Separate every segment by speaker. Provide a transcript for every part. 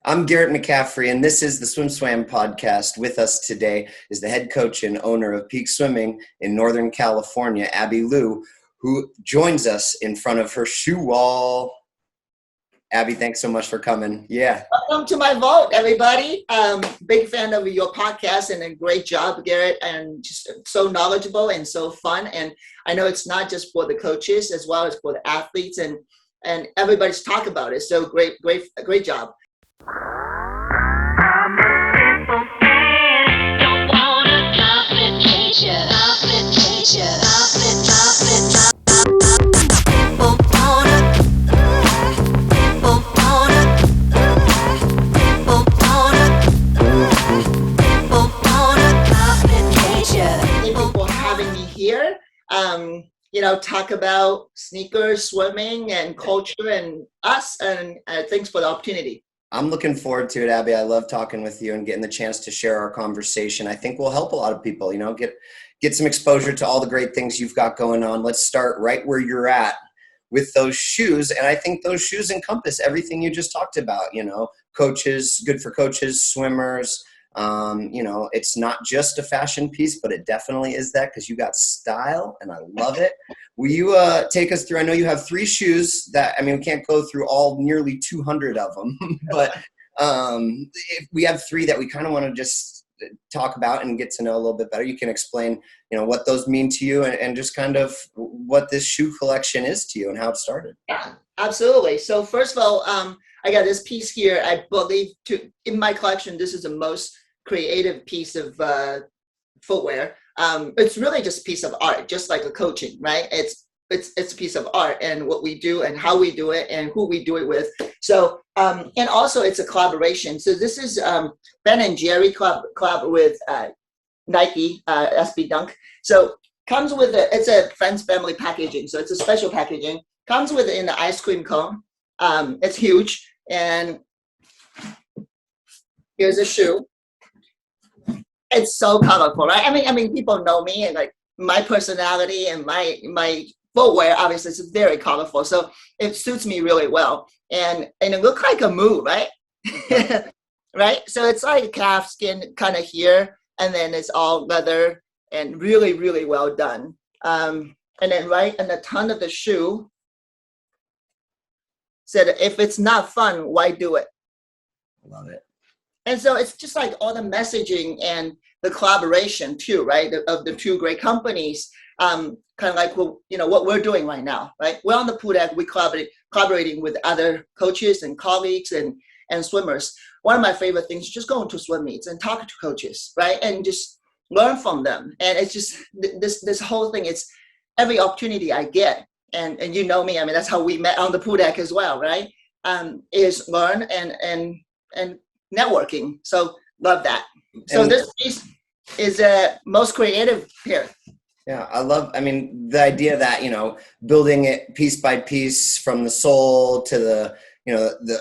Speaker 1: I'm Garrett McCaffrey, and this is the SwimSwam podcast. With us today is the head coach and owner of Peak Swimming in Northern California, Abi Liu, who joins us in front of her shoe wall. Abi, thanks so much for coming. Yeah.
Speaker 2: Welcome to my vault, everybody. Big fan of your podcast and a great job, Garrett, and just so knowledgeable and so fun. And I know it's not just for the coaches as well as for the athletes and everybody's talk about it. So great job. Talk about sneakers, swimming, and culture, and us, and thanks for the opportunity.
Speaker 1: I'm looking forward to it, Abi. I love talking with you and getting the chance to share our conversation. I think we'll help a lot of people, get some exposure to all the great things you've got going on. Let's start right where you're at with those shoes. And I think those shoes encompass everything you just talked about, coaches, good for coaches, swimmers. It's not just a fashion piece, but it definitely is that because you got style and I love it. Will you take us through? I know you have 3 shoes that, we can't go through all nearly 200 of them, but if we have 3 that we kind of want to just talk about and get to know a little bit better. You can explain, what those mean to you and just kind of what this shoe collection is to you and how it started.
Speaker 2: Yeah, absolutely. So first of all, I got this piece here. I believe in my collection, this is the most creative piece of footwear. It's really just a piece of art, just like a coaching, right? It's a piece of art and what we do and how we do it and who we do it with. So, and also it's a collaboration. So this is Ben and Jerry collab with Nike, SB Dunk. So comes with it's a friends family packaging. So it's a special packaging. Comes with it in the ice cream cone. It's huge. And here's a shoe. It's so colorful, right? I mean, people know me and like my personality and my footwear, obviously, is very colorful. So it suits me really well. And it looks like a mood, right? Right? So it's like calf skin kind of here. And then it's all leather and really, really well done. And then right in the tongue of the shoe said, if it's not fun, why do it?
Speaker 1: Love it.
Speaker 2: And so it's just like all the messaging and the collaboration too, right? Of the 2 great companies, kind of like, what we're doing right now, right? We're on the pool deck, we collaborating with other coaches and colleagues and swimmers. One of my favorite things is just going to swim meets and talking to coaches, right? And just learn from them. And it's just this whole thing, it's every opportunity I get. And you know me, that's how we met on the pool deck as well, right? Is learn and networking. So love that. So this piece is most creative here.
Speaker 1: Yeah, I love, the idea that, building it piece by piece from the sole to the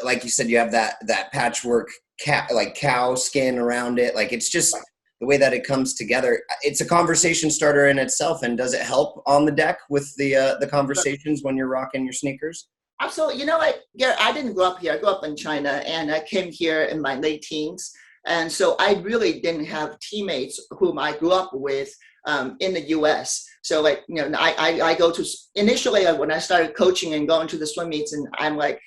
Speaker 1: like you said, you have that patchwork cow skin around it. Like, it's just the way that it comes together. It's a conversation starter in itself. And does it help on the deck with the conversations when you're rocking your sneakers?
Speaker 2: Absolutely. Garrett, I didn't grow up here. I grew up in China and I came here in my late teens. And so I really didn't have teammates whom I grew up with in the US. So I go to, initially when I started coaching and going to the swim meets and I'm like,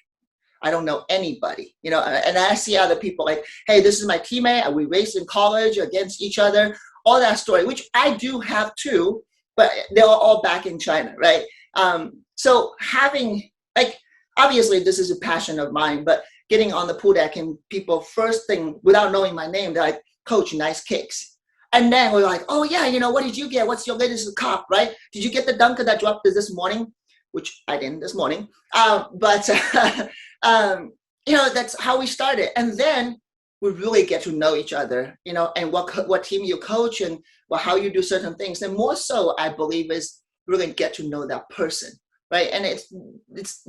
Speaker 2: I don't know anybody, and I see other people like, hey, this is my teammate. We raced in college against each other, all that story, which I do have too, but they're all back in China, right? So having, obviously this is a passion of mine, but getting on the pool deck and people first thing, without knowing my name, they're like, Coach, nice kicks. And then we're like, oh yeah, what did you get? What's your latest cop, right? Did you get the dunker that dropped this morning? Which I didn't this morning. That's how we started. And then we really get to know each other, and what team you coach and how you do certain things. And more so, I believe, is really get to know that person, right? And this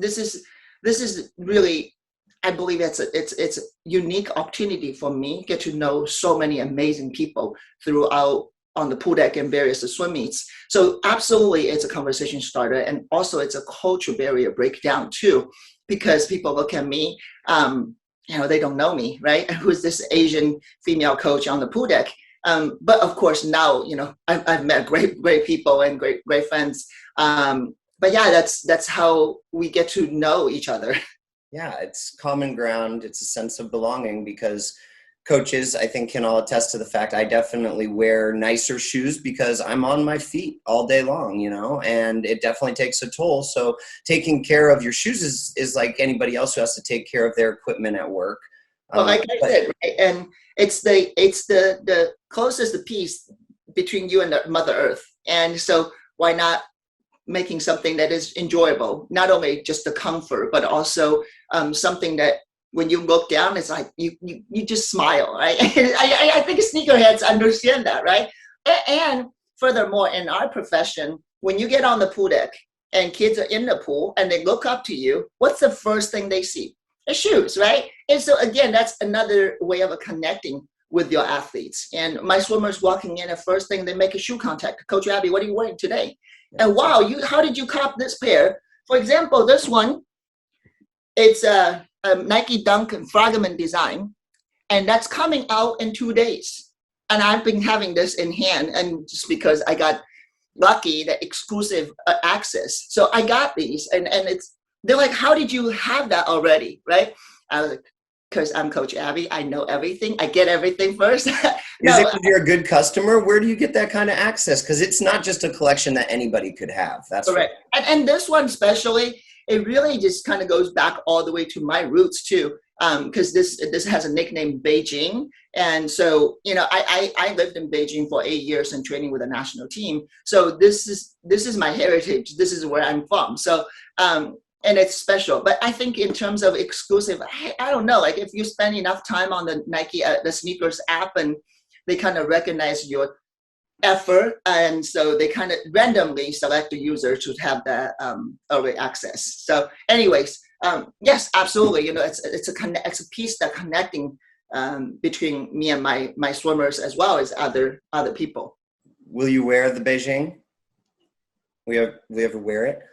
Speaker 2: is really, I believe it's a unique opportunity for me get to know so many amazing people throughout on the pool deck and various swim meets. So absolutely, it's a conversation starter, and also it's a culture barrier breakdown too, because people look at me they don't know me, right? Who's this Asian female coach on the pool deck? But of course now, I've met great people and great friends. But yeah, that's how we get to know each other.
Speaker 1: Yeah, it's common ground. It's a sense of belonging because coaches, I think, can all attest to the fact I definitely wear nicer shoes because I'm on my feet all day long, and it definitely takes a toll. So taking care of your shoes is like anybody else who has to take care of their equipment at work.
Speaker 2: Well, like I said, right? And it's the closest piece between you and the Mother Earth. And so why not making something that is enjoyable, not only just the comfort, but also something that when you look down, it's like you just smile, right? I think sneakerheads understand that, right? And furthermore, in our profession, when you get on the pool deck and kids are in the pool and they look up to you, what's the first thing they see? The shoes, right? And so again, that's another way of connecting with your athletes. And my swimmers walking in, the first thing they make a shoe contact. Coach Abi, what are you wearing today? And wow, how did you cop this pair? For example, this one, it's a Nike Dunk Fragment design, and that's coming out in 2 days. And I've been having this in hand, and just because I got lucky, the exclusive access. So I got these, and they're like, how did you have that already, right? I was like, because I'm Coach Abi, I know everything. I get everything first.
Speaker 1: Is it because you're a good customer? Where do you get that kind of access? Because it's not just a collection that anybody could have. That's
Speaker 2: correct. And this one especially, it really just kind of goes back all the way to my roots too. Because this has a nickname, Beijing. And so, I lived in Beijing for 8 years and training with a national team. So this is my heritage. This is where I'm from. So, and it's special. But I think in terms of exclusive, I don't know, like if you spend enough time on the Nike, the sneakers app, and they kind of recognize your effort. And so they kind of randomly select the user to have that early access. So anyways, yes, absolutely. It's a piece that connecting between me and my swimmers as well as other people.
Speaker 1: Will you wear the Beijing? Will you ever wear it?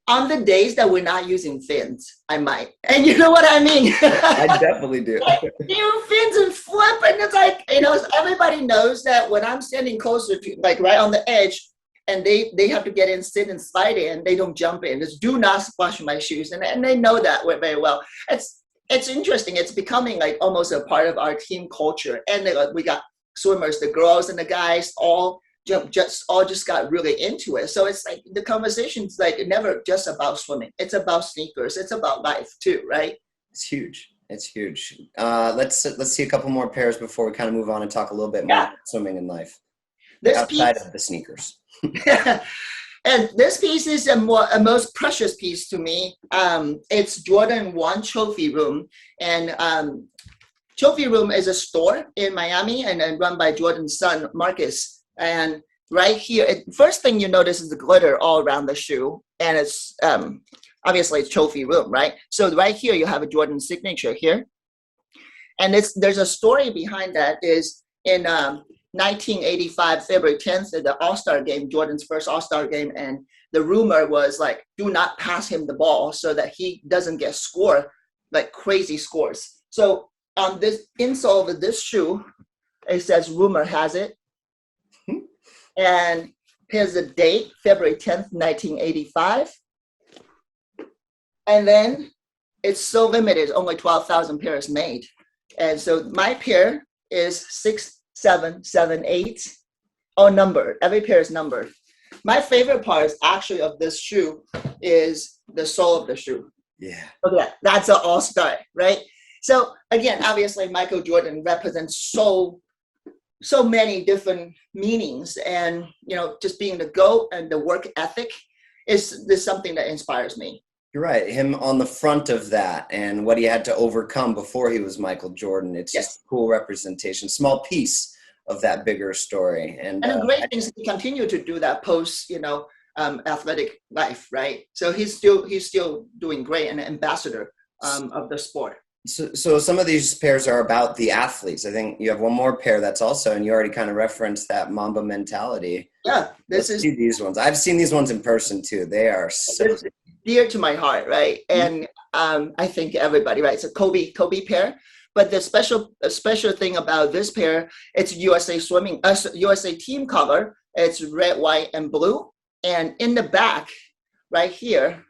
Speaker 2: On the days that we're not using fins, I might. And you know what I mean?
Speaker 1: I definitely do.
Speaker 2: Fins and flip, and it's like, everybody knows that when I'm standing closer to, like right on the edge, and they have to get in, sit and slide in, they don't jump in. Just do not splash my shoes. And they know that very well. It's interesting. It's becoming like almost a part of our team culture. And we got swimmers, the girls and the guys, all just got really into it. So it's like the conversation's like never just about swimming. It's about sneakers. It's about life too, right?
Speaker 1: It's huge. Let's see a couple more pairs before we kind of move on and talk a little bit more about swimming in life. Outside of the sneakers.
Speaker 2: And this piece is a most precious piece to me. It's Jordan 1 Trophy Room. And Trophy Room is a store in Miami and run by Jordan's son, Marcus. And right here, first thing you notice is the glitter all around the shoe. And it's obviously it's Trophy Room, right? So right here, you have a Jordan signature here. And there's a story behind that is in 1985, February 10th, the All-Star game, Jordan's first All-Star game. And the rumor was like, do not pass him the ball so that he doesn't get like crazy scores. So on this insole of this shoe, it says rumor has it. And here's the date, February 10th, 1985. And then it's so limited, only 12,000 pairs made. And so my pair is 6778, all numbered. Every pair is numbered. My favorite part is actually of this shoe is the sole of the shoe.
Speaker 1: Yeah.
Speaker 2: Look at that. That's an all-star, right? So again, obviously Michael Jordan represents so many different meanings, and just being the GOAT and the work ethic is something that inspires me.
Speaker 1: You're right. Him on the front of that and what he had to overcome before he was Michael Jordan. It's just a cool representation, small piece of that bigger story. And
Speaker 2: the great thing is he continue to do that post, athletic life, right? So he's still doing great and an ambassador of the sport.
Speaker 1: So some of these pairs are about the athletes. I think you have one more pair that's also, and you already kind of referenced that Mamba mentality.
Speaker 2: Yeah,
Speaker 1: Let's see these ones. I've seen these ones in person too. They are so
Speaker 2: dear to my heart, right? And I think everybody, right? It's a Kobe pair. But the special thing about this pair, it's USA Swimming, USA team color. It's red, white, and blue. And in the back, right here,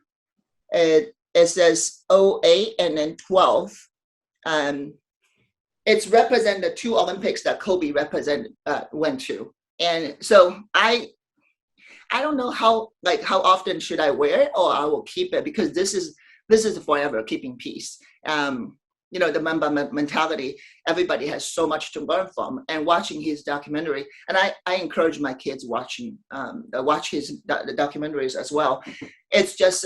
Speaker 2: it says 08 and then 12. It's represent the two Olympics that Kobe went to. And so I don't know how often should I wear it, or I will keep it, because this is forever keeping peace. The Mamba mentality, everybody has so much to learn from. And watching his documentary, and I encourage my kids watch his the documentaries as well. It's just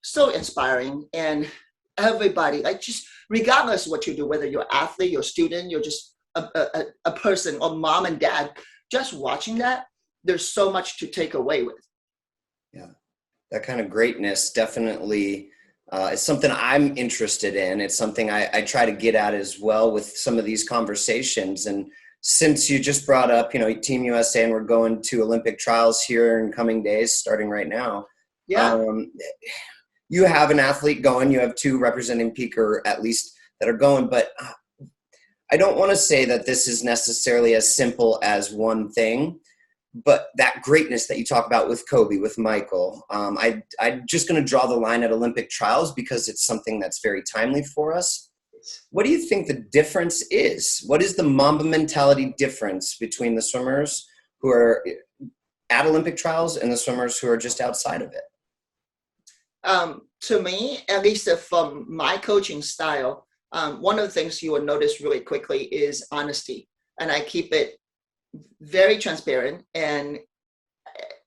Speaker 2: so inspiring. And everybody, just regardless what you do, whether you're an athlete, you're a student, you're just a person, or mom and dad, just watching that, there's so much to take away with.
Speaker 1: Yeah, that kind of greatness definitely is something I'm interested in. It's something I try to get at as well with some of these conversations. And since you just brought up, Team USA, and we're going to Olympic trials here in coming days, starting right now.
Speaker 2: Yeah.
Speaker 1: You have an athlete going, you have two representing peak, or at least that are going, but I don't want to say that this is necessarily as simple as one thing, but that greatness that you talk about with Kobe, with Michael, I'm just going to draw the line at Olympic trials because it's something that's very timely for us. What do you think the difference is? What is the Mamba mentality difference between the swimmers who are at Olympic trials and the swimmers who are just outside of it?
Speaker 2: To me, at least from my coaching style, one of the things you will notice really quickly is honesty. And I keep it very transparent, and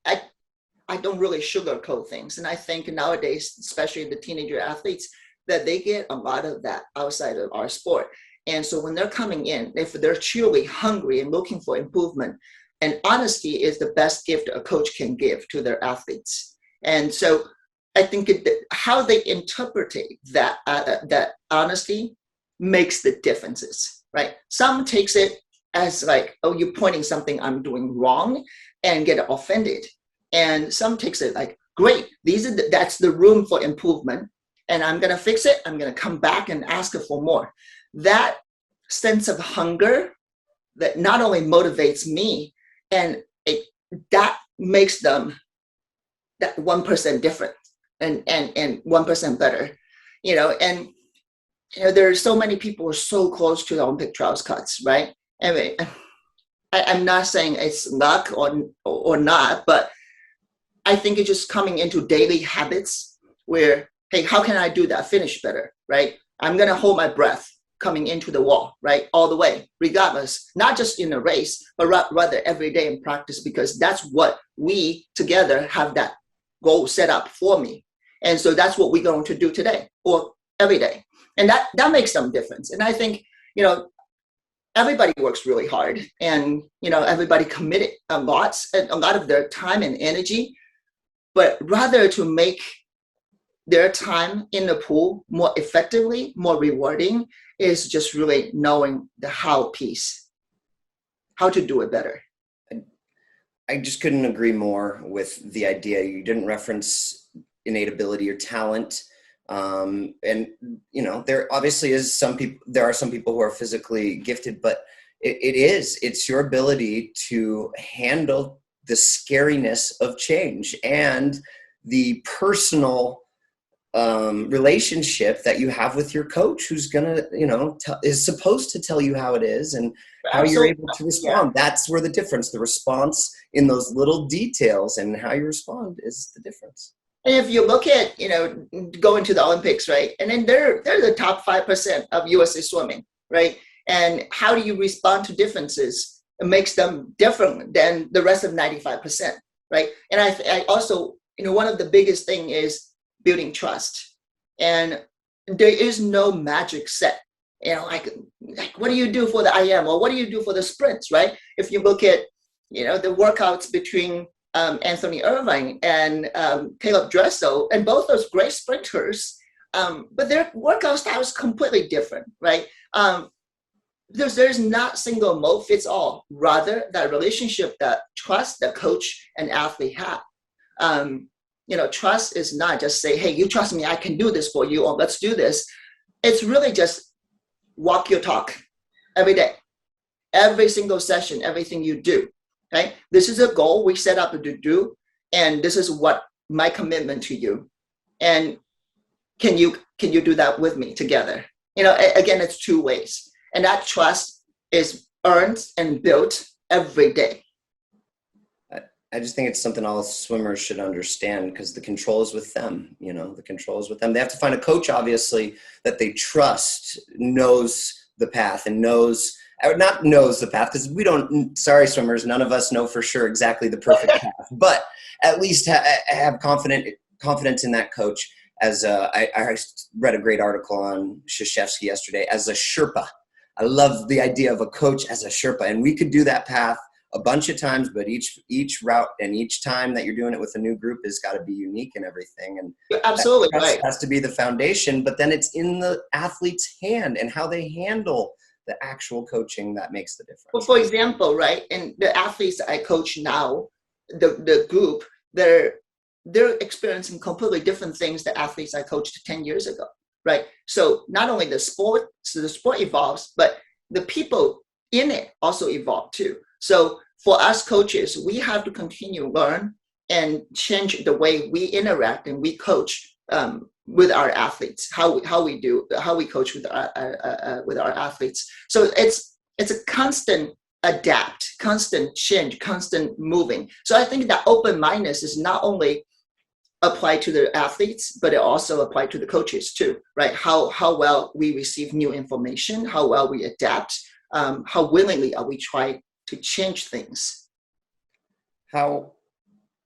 Speaker 2: I don't really sugarcoat things. And I think nowadays, especially the teenager athletes, that they get a lot of that outside of our sport. And so when they're coming in, if they're truly hungry and looking for improvement, and honesty is the best gift a coach can give to their athletes. And so I think how they interpret that honesty makes the differences, right? Some takes it as like, oh, you're pointing something I'm doing wrong, and get offended. And some takes it like, great, that's the room for improvement, and I'm gonna fix it. I'm gonna come back and ask for more. That sense of hunger that not only motivates me, and that makes them that 1% different and 1% better, and there are so many people who are so close to the Olympic trials cuts, right? I mean, I'm not saying it's luck or not, but I think it's just coming into daily habits where, hey, how can I do that finish better, right? I'm going to hold my breath coming into the wall, right? All the way, regardless, not just in a race, but rather every day in practice, because that's what we together have that goal set up for me. And so that's what we're going to do today or every day. And that makes some difference. And I think, everybody works really hard, and, everybody committed a lot of their time and energy, but rather to make their time in the pool more effectively, more rewarding, is just really knowing the how piece, how to do it better.
Speaker 1: I just couldn't agree more with the idea. You didn't reference innate ability or talent. And there obviously there are some people who are physically gifted, but it's your ability to handle the scariness of change and the personal relationship that you have with your coach, who's gonna, is supposed to tell you how it is and how you're able to respond. Yeah. That's where the difference, the response in those little details and how you respond is the difference.
Speaker 2: And if you look at, going to the Olympics, right? And then they're the top 5% of USA swimming, right? And how do you respond to differences? It makes them different than the rest of 95%, right? And I also, one of the biggest thing is building trust. And there is no magic set. Like what do you do for the IM, or what do you do for the sprints, right? If you look at, the workouts between Anthony Irvine and Caleb Dressel, and both those great sprinters, but their workout style is completely different, right? There's not single mode fits all. Rather, that relationship, that trust that coach and athlete have. trust is not just say, hey, you trust me, I can do this for you, or let's do this. It's really just walk your talk every day, every single session, everything you do. Okay, this is a goal we set up to do, and this is what my commitment to you. And can you do that with me together? Again, it's two ways, and that trust is earned and built every day.
Speaker 1: I just think it's something all swimmers should understand, because the control is with them. The control is with them. They have to find a coach, obviously, that they trust, knows the path, and knows the path, because we don't, sorry swimmers, none of us know for sure exactly the perfect path, but at least have confidence in that coach. As I read a great article on Krzyzewski yesterday, as a Sherpa. I love the idea of a coach as a Sherpa, and we could do that path a bunch of times, but each route and each time that you're doing it with a new group has got to be unique and everything. And
Speaker 2: you're absolutely right.
Speaker 1: Has to be the foundation, but then it's in the athlete's hand and how they handle the actual coaching that makes the difference.
Speaker 2: Well, for example, right, and the athletes I coach now, the group, they're experiencing completely different things than athletes I coached 10 years ago, right? So not only the sport evolves, but the people in it also evolve too. So for us coaches, we have to continue to learn and change the way we interact and we coach with our athletes, how we coach with our athletes. So it's a constant adapt, constant change, constant moving. So I think that open-mindedness is not only applied to the athletes, but it also applied to the coaches too, right? How well we receive new information, how well we adapt, how willingly are we trying to change things.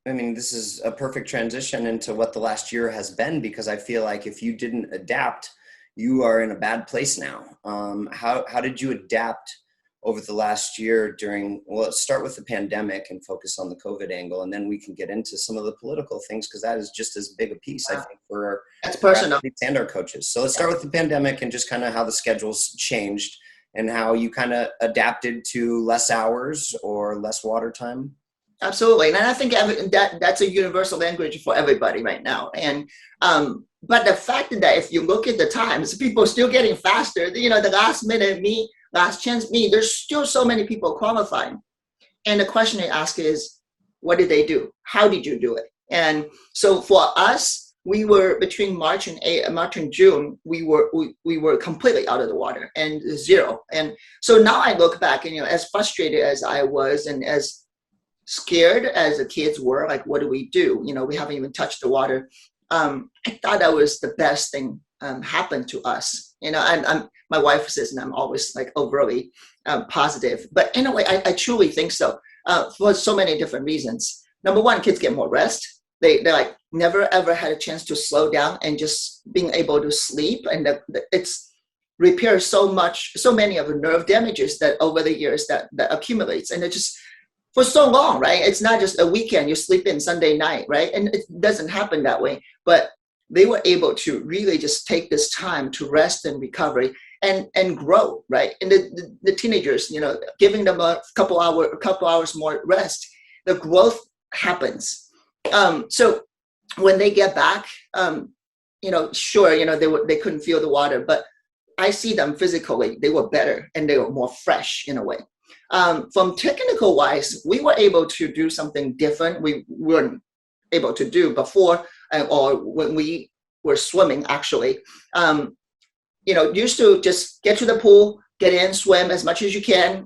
Speaker 1: This is a perfect transition into what the last year has been, because I feel like if you didn't adapt, you are in a bad place now. How did you adapt over the last year let's start with the pandemic and focus on the COVID angle, and then we can get into some of the political things, because that is just as big a piece, I think, for our athletes and our coaches. So let's start with the pandemic and just kind of how the schedules changed and how you kind of adapted to less hours or less water time.
Speaker 2: Absolutely. And I think that's a universal language for everybody right now. And but the fact that if you look at the times, people are still getting faster. The last minute me, last chance me, there's still so many people qualifying. And the question they ask is, what did they do? How did you do it? And so for us, we were between March and June, we were completely out of the water and zero. And so now I look back and, as frustrated as I was and as scared as the kids were, like, what do? We haven't even touched the water. I thought that was the best thing happened to us. I'm my wife says, and I'm always like overly positive, but in a way, I truly think so, for so many different reasons. Number one, kids get more rest. They like never ever had a chance to slow down and just being able to sleep, and it's repairs so many of the nerve damages that over the years that accumulates, and it just for so long, right? It's not just a weekend, you sleep in Sunday night, right? And it doesn't happen that way, but they were able to really just take this time to rest and recovery and grow, right? And the teenagers, giving them a couple hours more rest, the growth happens. So when they get back, sure, they couldn't feel the water, but I see them physically, they were better and they were more fresh in a way. From technical wise, we were able to do something different we weren't able to do before, or when we were swimming actually. Used to just get to the pool, get in, swim as much as you can,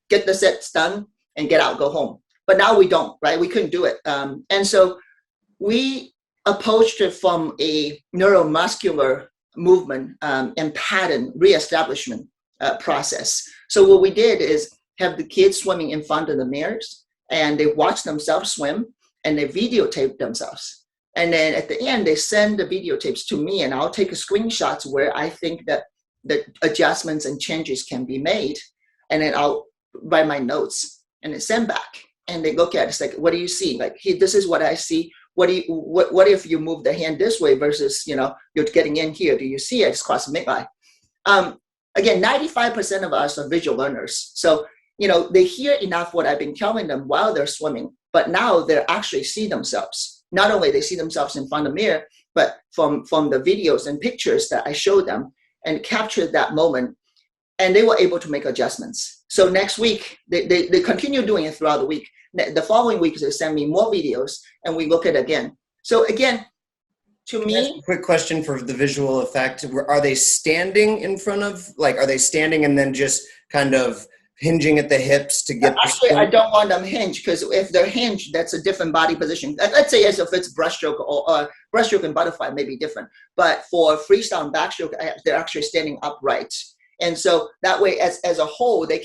Speaker 2: get the sets done and get out, go home. But now we don't, right? We couldn't do it. And so we approached it from a neuromuscular movement and pattern reestablishment process. So what we did is have the kids swimming in front of the mirrors, and they watch themselves swim and they videotape themselves. And then at the end, they send the videotapes to me, and I'll take a screenshots where I think that the adjustments and changes can be made. And then I'll write my notes and then send back. And they look at it, it's like, what do you see? Like, hey, this is what I see. What if you move the hand this way versus, you're getting in here? Do you see it? It's cross midline. Again, 95% of us are visual learners. So, they hear enough what I've been telling them while they're swimming, but now they actually see themselves. not only they see themselves in front of the mirror, but from the videos and pictures that I showed them and captured that moment, and they were able to make adjustments. So next week, they continue doing it throughout the week. The following week, they send me more videos, and we look at it again. So again, to me,
Speaker 1: quick question for the visual effect. Are they standing in front of, like, are they standing and then just kind of hinging at the hips to get
Speaker 2: actually, I don't want them hinged, because if they're hinged, that's a different body position. Let's say as if it's breaststroke, or breaststroke and butterfly may be different. But for freestyle and backstroke, they're actually standing upright. And so that way, as a whole, they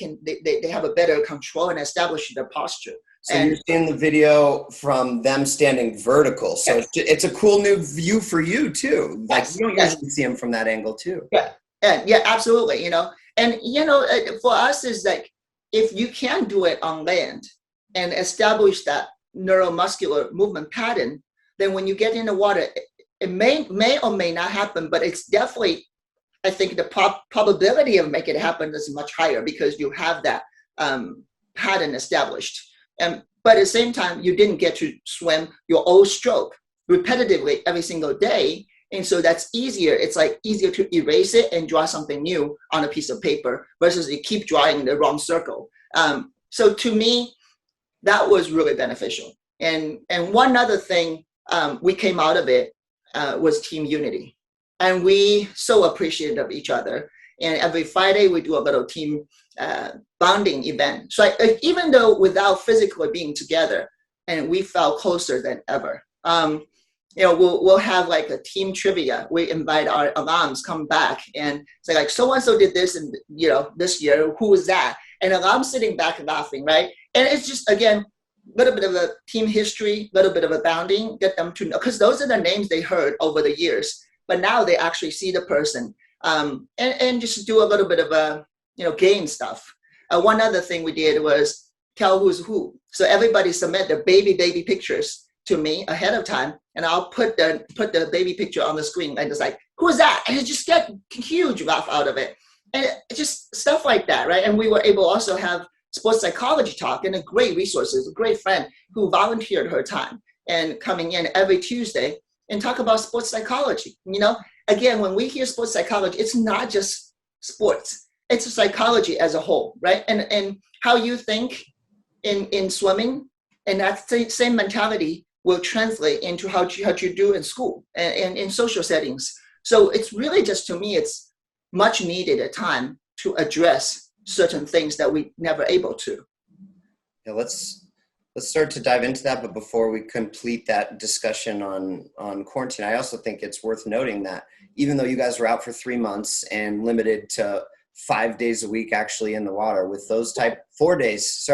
Speaker 2: have a better control and establish their posture.
Speaker 1: So you're seeing the video from them standing vertical. So
Speaker 2: yes.
Speaker 1: It's a cool new view for you too. Like,
Speaker 2: Yes.
Speaker 1: you don't usually see them from that angle too.
Speaker 2: Yeah, yeah, absolutely. And for us is like, if you can do it on land and establish that neuromuscular movement pattern, then when you get in the water, it may or may not happen, but it's definitely, I think the probability of making it happen is much higher, because you have that pattern established. But at the same time, you didn't get to swim your old stroke repetitively every single day. And so that's easier. It's like easier to erase it and draw something new on a piece of paper versus you keep drawing the wrong circle. So to me, that was really beneficial. And one other thing we came out of it was team unity. And we so appreciated of each other. And every Friday we do a little team bonding event. So even though without physically being together, and we felt closer than ever. We'll have like a team trivia. We invite our alums come back and say like, so-and-so did this, and this year, who was that? And alums sitting back and laughing, right? And it's just, again, a little bit of a team history, a little bit of a bounding, get them to know, because those are the names they heard over the years. But now they actually see the person, and just do a little bit of a, game stuff. One other thing we did was tell who's who. So everybody submit their baby pictures to me ahead of time, and I'll put the baby picture on the screen, and it's like, who's that? And it just get huge laugh out of it. And just stuff like that, right? And we were able to also have sports psychology talk, and a great resources, a great friend who volunteered her time and coming in every Tuesday and talk about sports psychology. Again, when we hear sports psychology, it's not just sports, it's psychology as a whole, right? And how you think in swimming, and that same mentality will translate into how you do in school and in social settings. So it's really just, to me, it's much needed a time to address certain things that we never able to.
Speaker 1: Yeah, let's start to dive into that. But before we complete that discussion on quarantine, I also think it's worth noting that even though you guys were out for 3 months and limited to 5 days a week actually in the water, with those 4 days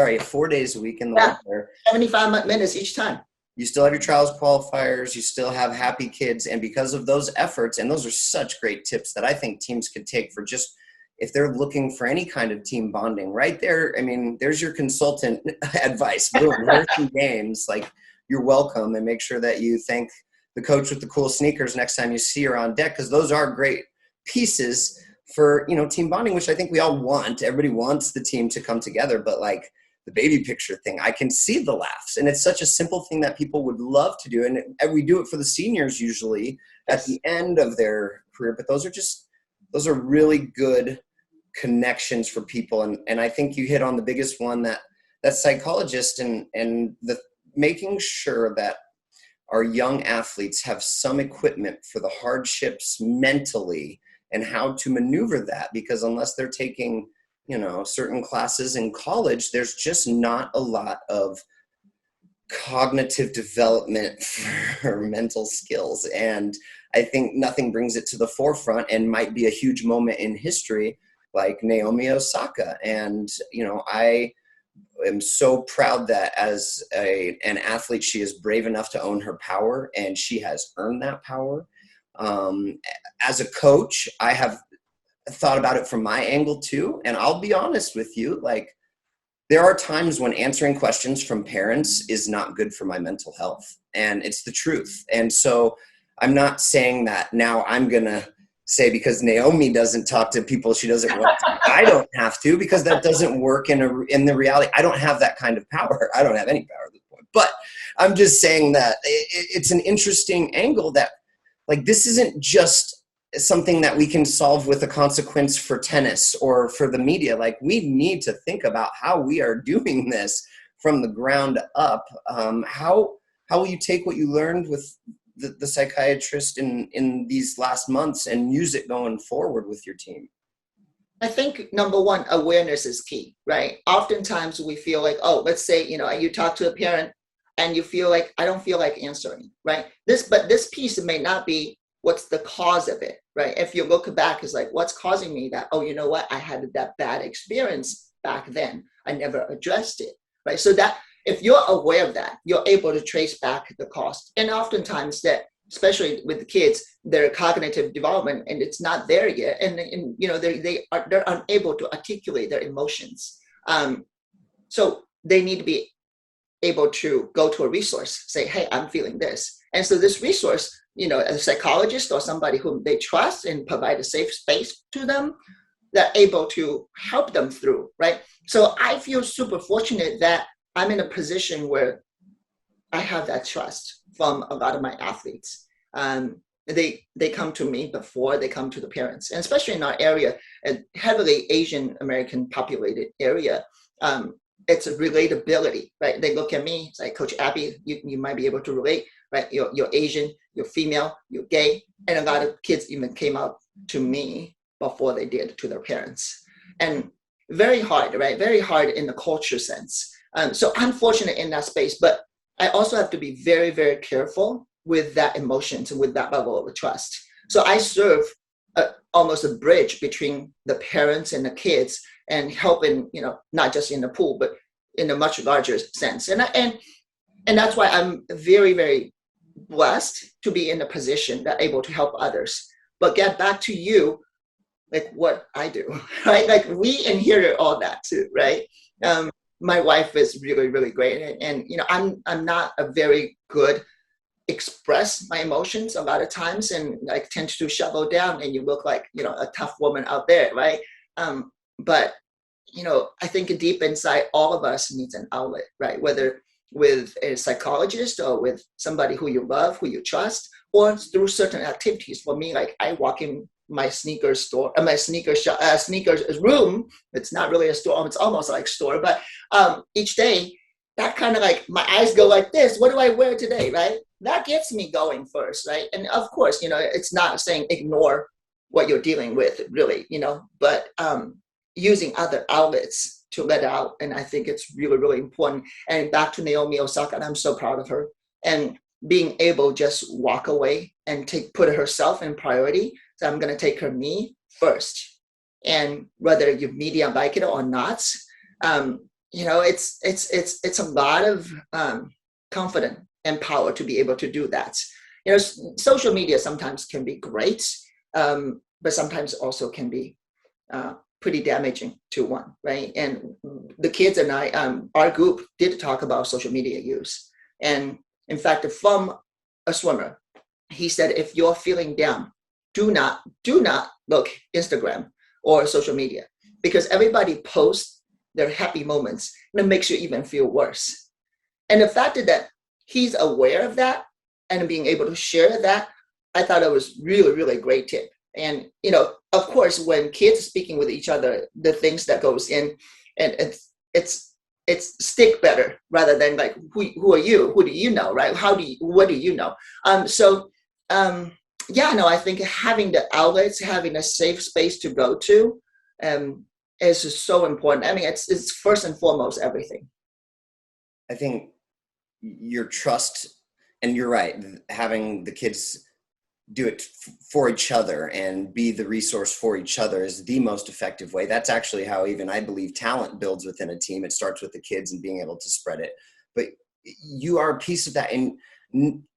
Speaker 1: a week in the water,
Speaker 2: 75 minutes each time.
Speaker 1: You still have your trials qualifiers, you still have happy kids. And because of those efforts, and those are such great tips that I think teams could take for just, if they're looking for any kind of team bonding right there. I mean, there's your consultant advice. Boom, here's some games. Like, you're welcome, and make sure that you thank the coach with the cool sneakers next time you see her on deck, because those are great pieces for, team bonding, which I think we all want. Everybody wants the team to come together, but like the baby picture thing, I can see the laughs, and it's such a simple thing that people would love to do. And we do it for the seniors usually at the end of their career, but those are really good connections for people. And I think you hit on the biggest one, that psychologist and the making sure that our young athletes have some equipment for the hardships mentally and how to maneuver that, because unless they're taking, certain classes in college, there's just not a lot of cognitive development for mental skills. And I think nothing brings it to the forefront, and might be a huge moment in history like Naomi Osaka. And, I am so proud that as an athlete, she is brave enough to own her power, and she has earned that power. As a coach, I have thought about it from my angle too. And I'll be honest with you, like, there are times when answering questions from parents is not good for my mental health, and it's the truth. And so I'm not saying that now I'm going to say, because Naomi doesn't talk to people she doesn't want to, I don't have to, because that doesn't work in the reality. I don't have that kind of power. I don't have any power at this point. But I'm just saying that it's an interesting angle that, like, this isn't just something that we can solve with a consequence for tennis or for the media. Like, we need to think about how we are doing this from the ground up. How will you take what you learned with the psychiatrist in these last months and use it going forward with your team?
Speaker 2: I think number one, awareness is key, right? Oftentimes we feel like, oh, let's say, you talk to a parent and you feel like, I don't feel like answering, right? But this piece may not be what's the cause of it, right? If you look back, it's like, what's causing me that? Oh, you know what? I had that bad experience back then. I never addressed it, right? So that if you're aware of that, you're able to trace back the cost. And oftentimes that, especially with the kids, their cognitive development, and it's not there yet. And they're unable to articulate their emotions. So they need to be able to go to a resource, say, hey, I'm feeling this. And so this resource, a psychologist or somebody whom they trust and provide a safe space to them, they're able to help them through, right? So I feel super fortunate that I'm in a position where I have that trust from a lot of my athletes. They come to me before they come to the parents, and especially in our area, a heavily Asian American populated area, it's a relatability, right? They look at me, it's like, Coach Abi, you might be able to relate, right? You're Asian, you're female, you're gay, and a lot of kids even came out to me before they did to their parents. And very hard, right? Very hard in the culture sense. So I'm fortunate in that space, but I also have to be very, very careful with that emotions and with that level of trust. So I serve almost a bridge between the parents and the kids, and helping, not just in the pool, but in a much larger sense. And that's why I'm very, very blessed to be in a position that able to help others. But get back to you, like what I do, right? Like we inherit all that too, right? My wife is really, really great. And I'm not a very good express my emotions a lot of times, and I tend to shut down, and you look like, a tough woman out there, right? But, I think deep inside, all of us needs an outlet, right? Whether with a psychologist or with somebody who you love, who you trust, or through certain activities. For me, like I walk in my sneakers store, my sneakers room. It's not really a store. It's almost like a store, but each day, that kind of like my eyes go like this. What do I wear today, right? That gets me going first, right? And of course, it's not saying ignore what you're dealing with, really, but using other outlets to let out. And I think it's really, really important. And back to Naomi Osaka, and I'm so proud of her. And being able to just walk away and put herself in priority. So I'm going to take me first. And whether you media like it or not, it's a lot of confidence and power to be able to do that. Social media sometimes can be great, but sometimes also can be pretty damaging to one, right? And the kids and I, our group did talk about social media use. And in fact, from a swimmer, he said, if you're feeling down, do not look Instagram or social media, because everybody posts their happy moments, and it makes you even feel worse. And the fact that he's aware of that and being able to share that, I thought it was really, really great tip. And, of course, when kids are speaking with each other, the things that goes in, and it's stick better rather than like, who are you? Who do you know, right? What do you know? I think having the outlets, having a safe space to go to, is just so important. I mean, it's first and foremost everything.
Speaker 1: I think your trust, and you're right, having the kids do it for each other and be the resource for each other is the most effective way. That's actually how even I believe talent builds within a team. It starts with the kids and being able to spread it. But you are a piece of that. And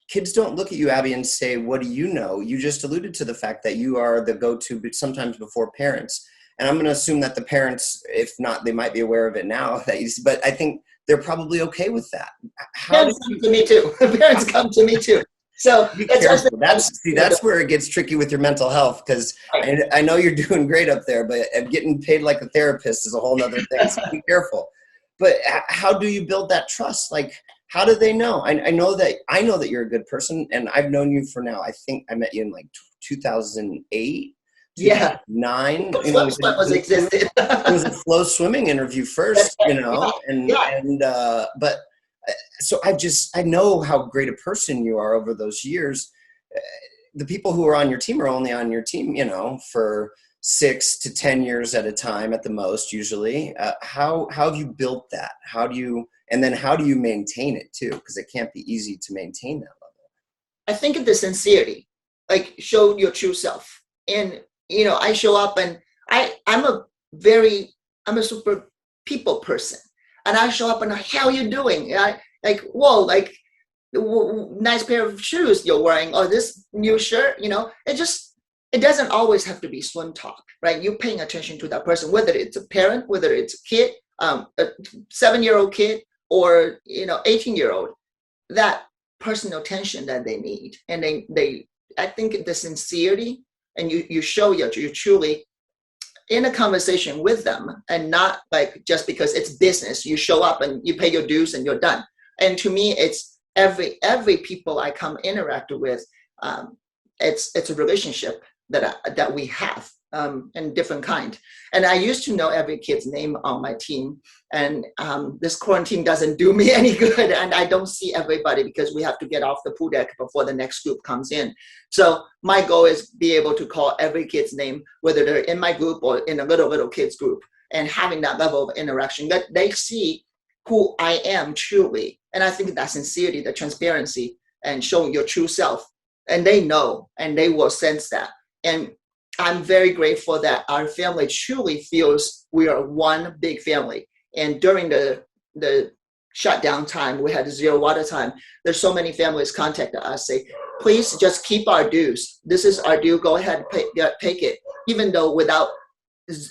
Speaker 1: kids don't look at you, Abi, and say, what do you know? You just alluded to the fact that you are the go-to, but sometimes before parents. And I'm going to assume that the parents, if not, they might be aware of it now. But I think they're probably okay with that.
Speaker 2: Parents come to me too. Parents come to me too. So
Speaker 1: that's where it gets tricky with your mental health, because I know you're doing great up there, but getting paid like a therapist is a whole nother thing. So be careful. But how do you build that trust? Like, how do they know? I know that you're a good person, and I've known you for now. I think I met you in like 2008,
Speaker 2: Yeah.
Speaker 1: 2009. You know,
Speaker 2: Swim was existed.
Speaker 1: it was a flow swimming interview first, you know, but so I know how great a person you are over those years. The people who are on your team are only on your team, you know, for 6 to 10 years at a time at the most, usually. How have you built that? How do you maintain it too? Because it can't be easy to maintain that level.
Speaker 2: I think the sincerity, like show your true self. And, I show up and I'm a super people person. And I show up and how you doing? Like, whoa, like nice pair of shoes you're wearing, or this new shirt, it doesn't always have to be swim talk, right? You're paying attention to that person, whether it's a parent, whether it's a kid, a 7-year-old kid, or 18-year-old, that personal attention that they need. And I think the sincerity, and you show you truly in a conversation with them, and not like just because it's business, you show up and you pay your dues and you're done. And to me, it's every people I come interact with, it's a relationship that we have, and different kind. And I used to know every kid's name on my team, and this quarantine doesn't do me any good, and I don't see everybody because we have to get off the pool deck before the next group comes in. So my goal is be able to call every kid's name, whether they're in my group or in a little kids group, and having that level of interaction that they see who I am truly. And I think that sincerity, the transparency, and showing your true self, and they know, and they will sense that. And I'm very grateful that our family truly feels we are one big family. And during the shutdown time, we had 0 water time. There's so many families contacted us, say, please just keep our dues. This is our due. Go ahead, take it. Even though without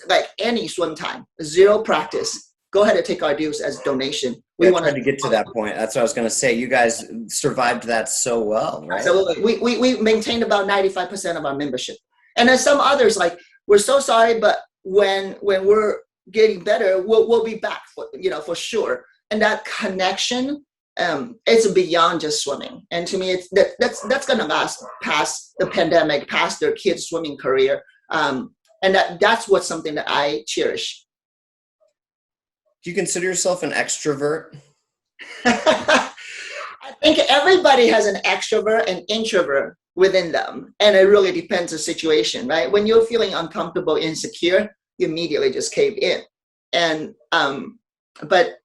Speaker 2: like any swim time, 0 practice, go ahead and take our dues as donation.
Speaker 1: We wanted to get to that point. That's what I was going to say. You guys survived that so well, right?
Speaker 2: Absolutely. We maintained about 95% of our membership. And then some others, like, we're so sorry, but when we're getting better, we'll be back for sure. And that connection, it's beyond just swimming. And to me, that's going to last past the pandemic, past their kids' swimming career. And that's what's something that I cherish.
Speaker 1: Do you consider yourself an extrovert?
Speaker 2: I think everybody has an extrovert and introvert within them. And it really depends on the situation, right? When you're feeling uncomfortable, insecure, you immediately just cave in. And, but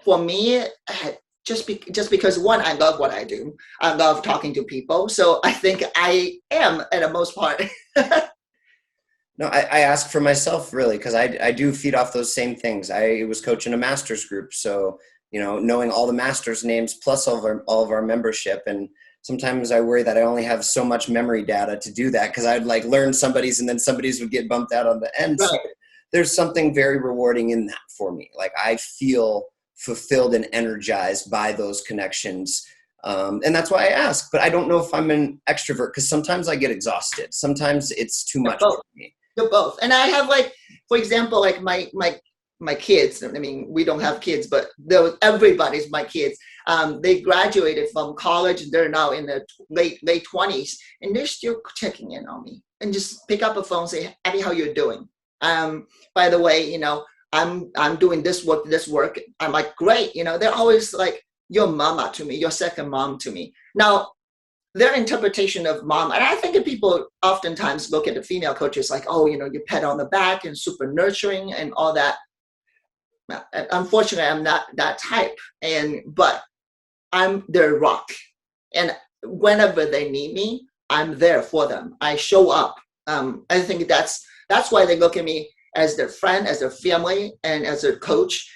Speaker 2: for me, just because one, I love what I do. I love talking to people. So I think I am, at the most part.
Speaker 1: No, I ask for myself, really, because I do feed off those same things. I was coaching a master's group, so knowing all the masters names plus all of our membership, and sometimes I worry that I only have so much memory data to do that, because I'd like learn somebody's and then somebody's would get bumped out on the end. Right. So there's something very rewarding in that for me. Like, I feel fulfilled and energized by those connections. And that's why I ask, but I don't know if I'm an extrovert, because sometimes I get exhausted. Sometimes it's too much for me.
Speaker 2: You're both. And I have, like, for example, like my kids, I mean, we don't have kids, but everybody's my kids. They graduated from college. They're now in their late 20s, and they're still checking in on me and just pick up a phone, say, Abby, how you're doing? By the way, I'm doing this work. I'm like, great. They're always like, your mama to me, your second mom to me. Now, their interpretation of mom, and I think that people oftentimes look at the female coaches like, oh, you pat on the back and super nurturing and all that. Unfortunately, I'm not that type, but I'm their rock. And whenever they need me, I'm there for them. I show up. I think that's why they look at me as their friend, as their family, and as their coach.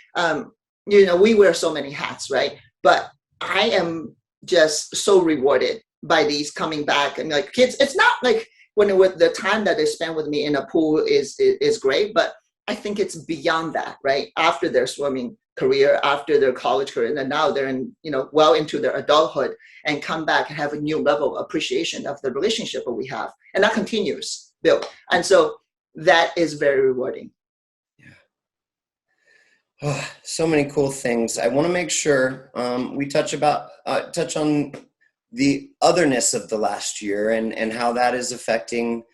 Speaker 2: We wear so many hats, right? But I am just so rewarded by these coming back, and like kids, it's not like with the time that they spend with me in a pool is great, but I think it's beyond that, right? After their swimming career, after their college career, and then now they're in, well into their adulthood, and come back and have a new level of appreciation of the relationship that we have. And that continues, Bill. And so that is very rewarding.
Speaker 1: Yeah. Oh, so many cool things. I want to make sure we touch on the otherness of the last year and how that is affecting,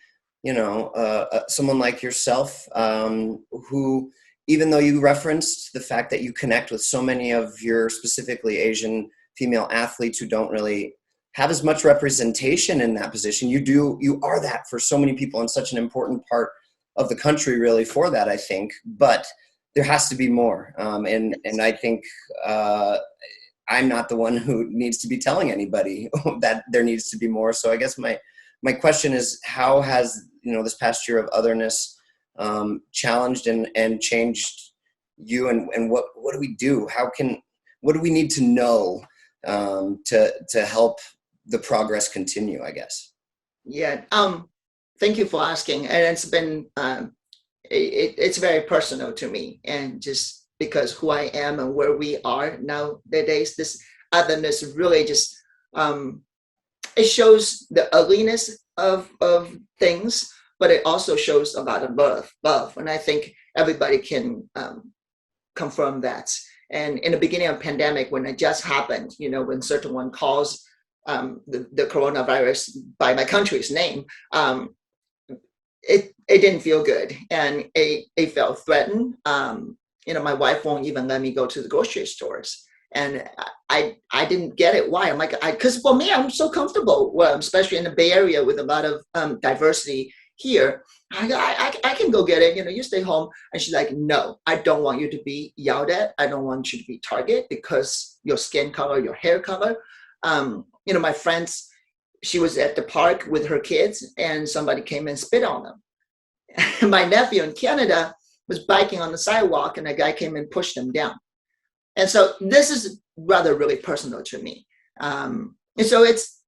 Speaker 1: someone like yourself, who, even though you referenced the fact that you connect with so many of your specifically Asian female athletes who don't really have as much representation in that position, you are that for so many people and such an important part of the country really for that, I think. But there has to be more. And I think I'm not the one who needs to be telling anybody that there needs to be more. So I guess my question is, how has, this past year of otherness challenged and changed you, and what do we do? What do we need to know to help the progress continue, I guess?
Speaker 2: Yeah. Thank you for asking. And it's been, it's very personal to me. And just because who I am and where we are nowadays, this otherness really just, it shows the ugliness of things, but it also shows a lot of love. And I think everybody can confirm that. And in the beginning of pandemic, when it just happened, when certain one calls the coronavirus by my country's name, it didn't feel good, and it felt threatened. My wife won't even let me go to the grocery stores, and I didn't get it. Why? I'm like, because for me, I'm so comfortable, especially in the Bay Area with a lot of diversity here. I can go get it. You stay home. And she's like, no, I don't want you to be yelled at. I don't want you to be targeted because your skin color, your hair color. My friends, she was at the park with her kids and somebody came and spit on them. My nephew in Canada was biking on the sidewalk and a guy came and pushed him down. And so this is rather really personal to me. And so it's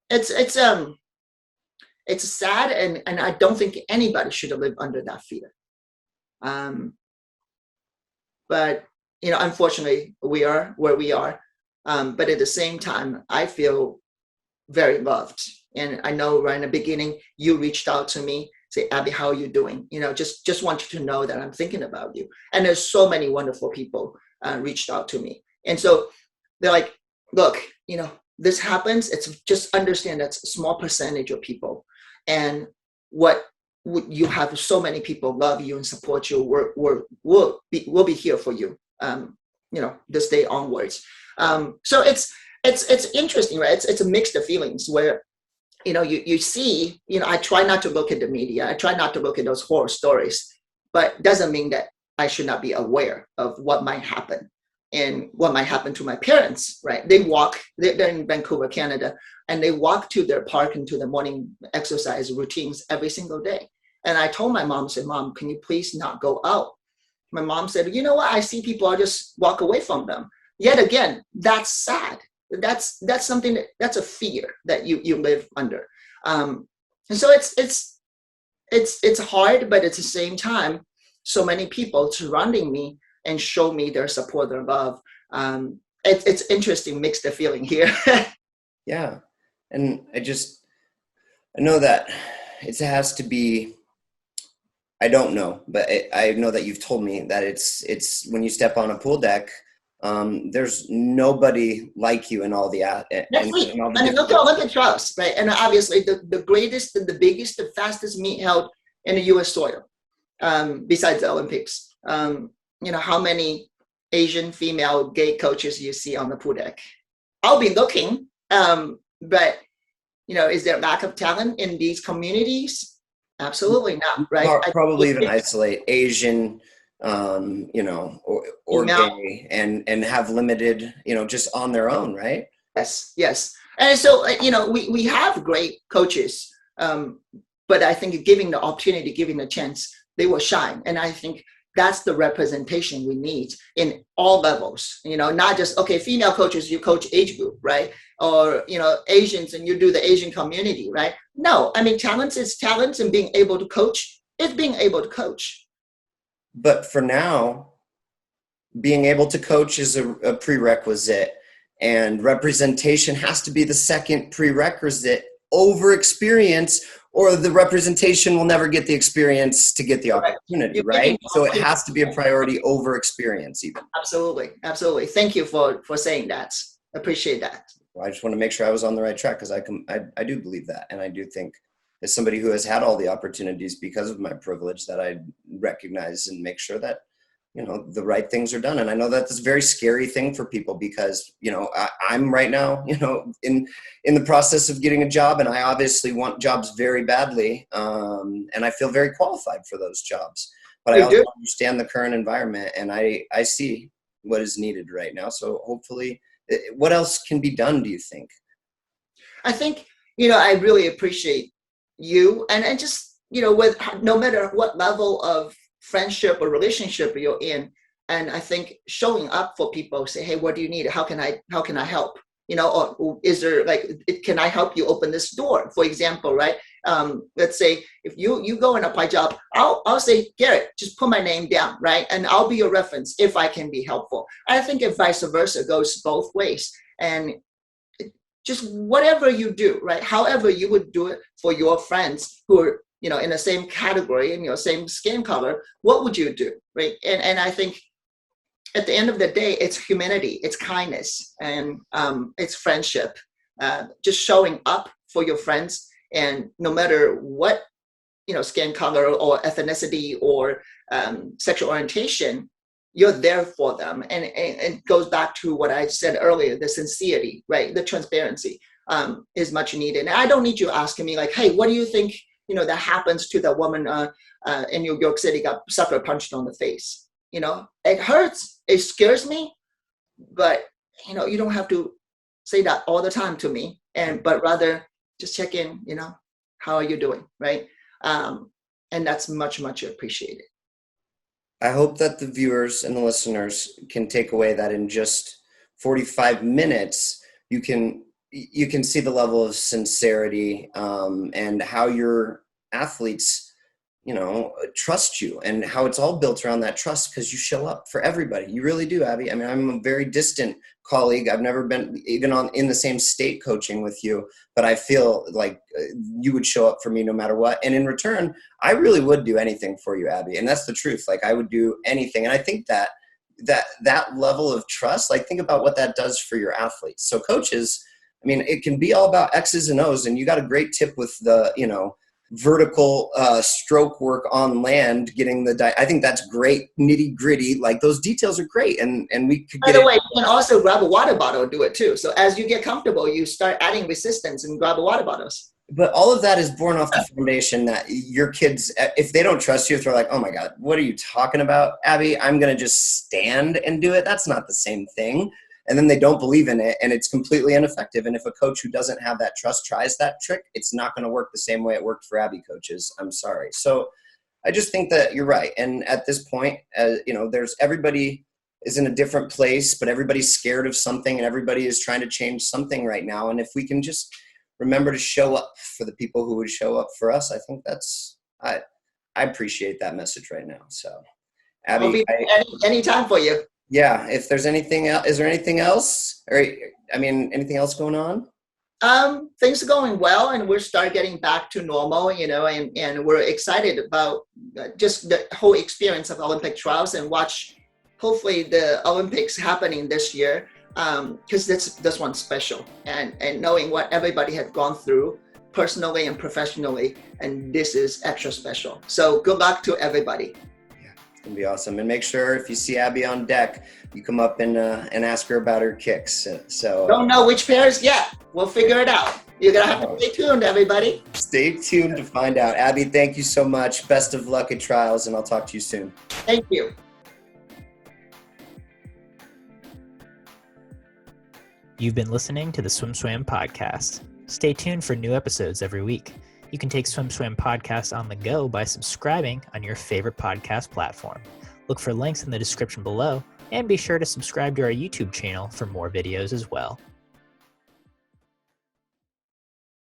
Speaker 2: sad, and I don't think anybody should have lived under that fear. But unfortunately, we are where we are. But at the same time, I feel very loved. And I know right in the beginning, you reached out to me, say, Abby, how are you doing? Just want you to know that I'm thinking about you. And there's so many wonderful people reached out to me. And so they're like, look, this happens. It's just understand that's a small percentage of people. And you have so many people love you and support you. We'll be here for you, this day onwards. So it's interesting, right? It's a mix of feelings where, you see, I try not to look at the media. I try not to look at those horror stories, but doesn't mean that I should not be aware of what might happen and what might happen to my parents, right? They're in Vancouver, Canada, and they walk to their park and to the morning exercise routines every single day. And I told my mom, said, Mom, can you please not go out? My mom said, you know what? I see people, I just walk away from them. Yet again, that's sad. That's something that's a fear that you live under. And so it's hard, but at the same time, so many people surrounding me and show me their support, their love. It's interesting, mixed feeling here.
Speaker 1: Yeah. And I know that it has to be, I don't know, but I know that you've told me that it's when you step on a pool deck, there's nobody like you in all the
Speaker 2: look at Olympic trials, right? And obviously the greatest and the biggest, the fastest meet held in the U.S. soil, besides the Olympics. How many Asian female gay coaches you see on the pool deck? I'll be looking, but is there lack of talent in these communities? Absolutely not, right?
Speaker 1: Probably even isolate Asian, or gay and have limited, just on their own, right?
Speaker 2: Yes. And so, we have great coaches, but I think giving the opportunity, giving the chance, they will shine. And I think that's the representation we need in all levels, not just, okay, female coaches, you coach age group, right? Or, Asians and you do the Asian community, right? No, I mean, talents is talents, and being able to coach is being able to coach.
Speaker 1: But for now, being able to coach is a prerequisite, and representation has to be the second prerequisite over experience, or the representation will never get the experience to get the opportunity, right? So it has to be a priority over experience even.
Speaker 2: Absolutely. Absolutely. Thank you for saying that. Appreciate that.
Speaker 1: Well, I just want to make sure I was on the right track because I do believe that. And I do think as somebody who has had all the opportunities because of my privilege that I recognize and make sure that, the right things are done. And I know that that's a very scary thing for people because, I'm right now, in the process of getting a job, and I obviously want jobs very badly. And I feel very qualified for those jobs, but I also understand the current environment, and I see what is needed right now. So hopefully, what else can be done, do you think?
Speaker 2: I think, I really appreciate you and just, with no matter what level of friendship or relationship you're in. And I think showing up for people, say, hey, what do you need? How can I help? Or is there can I help you open this door? For example, right? Let's say if you go and apply job, I'll say, Garrett, just put my name down, right? And I'll be your reference if I can be helpful. I think if vice versa goes both ways. And just whatever you do, right? However you would do it for your friends who are, in the same category, in same skin color, what would you do, right? And I think at the end of the day, it's humanity, it's kindness, and it's friendship. Just showing up for your friends, and no matter what, skin color or ethnicity or sexual orientation, you're there for them. And it goes back to what I said earlier, the sincerity, right? The transparency is much needed. And I don't need you asking me hey, what do you think, that happens to that woman in New York City got sucker punched on the face? It hurts. It scares me, but you don't have to say that all the time to me, but rather just check in, how are you doing? Right. And that's much, much appreciated.
Speaker 1: I hope that the viewers and the listeners can take away that in just 45 minutes, you can see the level of sincerity and how your athletes, trust you, and how it's all built around that trust because you show up for everybody. You really do, Abby. I mean, I'm a very distant colleague. I've never been even in the same state coaching with you, but I feel like you would show up for me no matter what. And in return, I really would do anything for you, Abby. And that's the truth. I would do anything. And I think that level of trust, think about what that does for your athletes. So coaches, I mean, it can be all about X's and O's, and you got a great tip with the, vertical stroke work on land, getting I think that's great, nitty gritty. Those details are great. And we could
Speaker 2: By the way, you can also grab a water bottle and do it too. So as you get comfortable, you start adding resistance and grab a water bottles.
Speaker 1: But all of that is born off the foundation that your kids, if they don't trust you, if they're like, oh my God, what are you talking about, Abby? I'm going to just stand and do it. That's not the same thing. And then they don't believe in it, and it's completely ineffective. And if a coach who doesn't have that trust tries that trick, it's not going to work the same way it worked for Abby coaches. I'm sorry. So I just think that you're right. And at this point, there's everybody is in a different place, but everybody's scared of something, and everybody is trying to change something right now. And if we can just remember to show up for the people who would show up for us, I think I appreciate that message right now. So Abby,
Speaker 2: I'll be any time for you.
Speaker 1: Yeah, if there's anything else, is there anything else? Anything else going on?
Speaker 2: Things are going well, and we're starting getting back to normal, and we're excited about just the whole experience of Olympic trials, and watch hopefully the Olympics happening this year, because this one's special, and knowing what everybody had gone through personally and professionally, and this is extra special. So good luck to everybody.
Speaker 1: Gonna be awesome. And make sure if you see Abby on deck, you come up and ask her about her kicks. So
Speaker 2: don't know which pairs yet. We'll figure it out. You're gonna have to stay tuned, everybody.
Speaker 1: Stay tuned to find out. Abby, thank you so much. Best of luck at trials, and I'll talk to you soon.
Speaker 2: Thank you.
Speaker 3: You've been listening to the SwimSwam podcast. Stay tuned for new episodes every week. You can take SwimSwam podcast on the go by subscribing on your favorite podcast platform. Look for links in the description below, and be sure to subscribe to our YouTube channel for more videos as well.